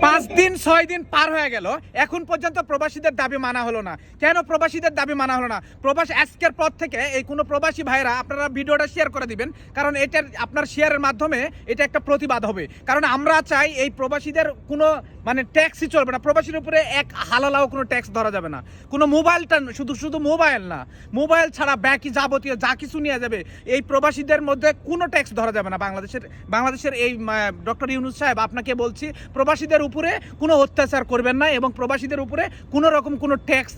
5 দিন 6 দিন পার হয়ে গেল, এখন পর্যন্ত প্রবাসীদের দাবি মানা হলো না। কেন প্রবাসীদের দাবি মানা হলো না? প্রবাসী আজকের পর থেকে এই কোনো প্রবাসী ভাইরা আপনারা ভিডিওটা শেয়ার করে দিবেন, কারণ এটার আপনার শেয়ারের মাধ্যমে এটা একটা প্রতিবাদ হবে। কারণ আমরা চাই এই প্রবাসীদের কোনো মানে ট্যাক্সই চলবে না, প্রবাসীর উপরে এক হালালাও কোনো ট্যাক্স ধরা যাবে না। কোনো মোবাইলটা শুধু মোবাইল না, মোবাইল ছাড়া বাকি যাবতীয় যা কিছু নিয়ে যাবে এই প্রবাসীদের মধ্যে কোনো ট্যাক্স ধরা যাবে না। বাংলাদেশের এই ডক্টর ইউনূস সাহেব আপনাকে বলছি, প্রবাসীদের উপরে কোনো অত্যাচার করবেন না এবং প্রবাসীদের উপরে কোনো রকম কোনো ট্যাক্স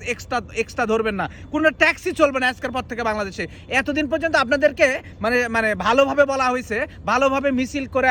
এক্সট্রা ধরবেন না, কোনো ট্যাক্সই চলবে না আজকের পর থেকে বাংলাদেশে। এতদিন পর্যন্ত আপনাদেরকে মানে ভালোভাবে বলা হয়েছে, ভালোভাবে মিছিল করে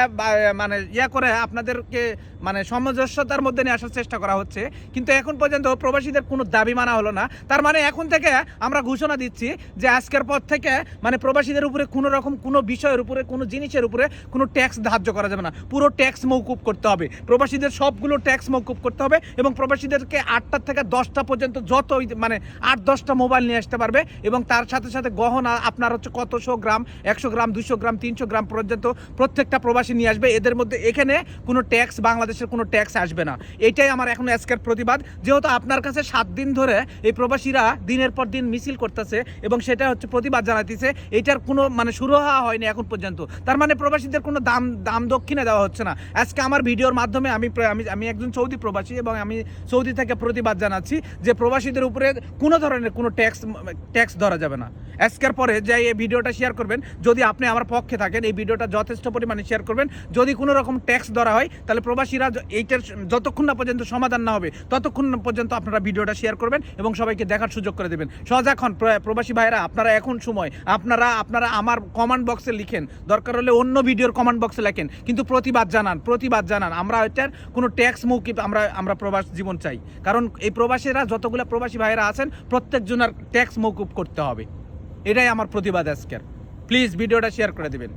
মানে করে আপনাদেরকে মানে সামঞ্জস্যতার মধ্যে নিয়ে আসার চেষ্টা করা হচ্ছে, কিন্তু এখন পর্যন্ত প্রবাসীদের কোনো দাবি মানা হলো না। তার মানে এখন থেকে আমরা ঘোষণা দিচ্ছি যে আজকের পর থেকে মানে প্রবাসীদের উপরে কোনো রকম কোনো বিষয়ের উপরে কোনো জিনিসের উপরে কোনো ট্যাক্স ধার্য করা যাবে না, পুরো ট্যাক্স মওকুফ করতে হবে। প্রবাসীদের সবগুলো ট্যাক্স মওকুফ করতে হবে এবং প্রবাসীদেরকে 8টা থেকে 10টা পর্যন্ত যত মানে 8-10টা মোবাইল নিয়ে আসতে পারবে এবং তার সাথে সাথে গহনা আপনার হচ্ছে কতশো গ্রাম, 100 গ্রাম, 200 গ্রাম, 300 গ্রাম পর্যন্ত প্রত্যেকটা প্রবাসী নিয়ে আসবে। এদের মধ্যে এখানে কোনো ট্যাক্স, বাংলাদেশের কোনো ট্যাক্স আসবে না। এইটাই আমার এখন আজকের প্রতিবাদ। যেহেতু আপনার কাছে 7 দিন ধরে এই প্রবাসীরা দিনের পর দিন মিছিল করতেছে এবং সেটা হচ্ছে প্রতিবাদ জানাইতেছে, এটার কোনো মানে শুরু হওয়া হয়নি এখন পর্যন্ত। তার মানে প্রবাসীদের কোনো দাম দক্ষিণে দেওয়া হচ্ছে না। আজকে আমার ভিডিওর মাধ্যমে আমি একজন সৌদি প্রবাসী এবং আমি সৌদি থেকে প্রতিবাদ জানাচ্ছি যে প্রবাসীদের উপরে কোনো ধরনের কোনো ট্যাক্স ধরা যাবে না। আজকের পরে যে এই ভিডিওটা শেয়ার করবেন, যদি আপনি আমার পক্ষে থাকেন এই ভিডিওটা যথেষ্ট পরিমাণে শেয়ার করবেন। যদি কোনো রকম ট্যাক্স ধরা হয় তাহলে প্রবাসীরা এইটার যতক্ষণ না পর্যন্ত সমাধান না হবে ততক্ষণ পর্যন্ত আপনারা ভিডিওটা শেয়ার করবেন এবং সবাইকে দেখার সুযোগ করে দেবেন। সজাখন প্রবাসী ভাইরা, আপনারা এখন সময় আপনারা আমার কমেন্ট বক্সে লিখেন, দরকার হলে অন্য ভিডিওর কমেন্ট বক্সে লেখেন, কিন্তু প্রতিবাদ জানান। আমরা এটার কোনো ট্যাক্স মৌকুফ আমরা প্রবাস জীবন চাই, কারণ এই প্রবাসীরা যতগুলো প্রবাসী ভাইরা আছেন প্রত্যেকজনের ট্যাক্স মৌকুফ করতে হবে। এটাই আমার প্রতিবাদ আজকের। প্লিজ ভিডিওটা শেয়ার করে দিবেন।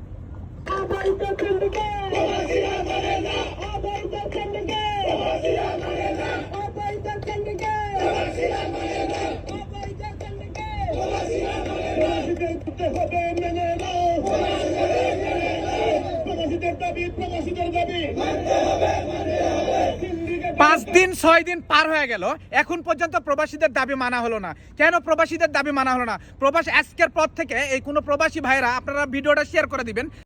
পাঁচ দিন 6 দিন পার হয়ে গেল, এখন পর্যন্ত প্রবাসীদের দাবি মানা হলো না। কেন প্রবাসীদের দাবি মানা হলো না? আজকের পর থেকে এই কোনো প্রবাসী ভাইরা আপনারা ভিডিওটা শেয়ার করে দিবেন।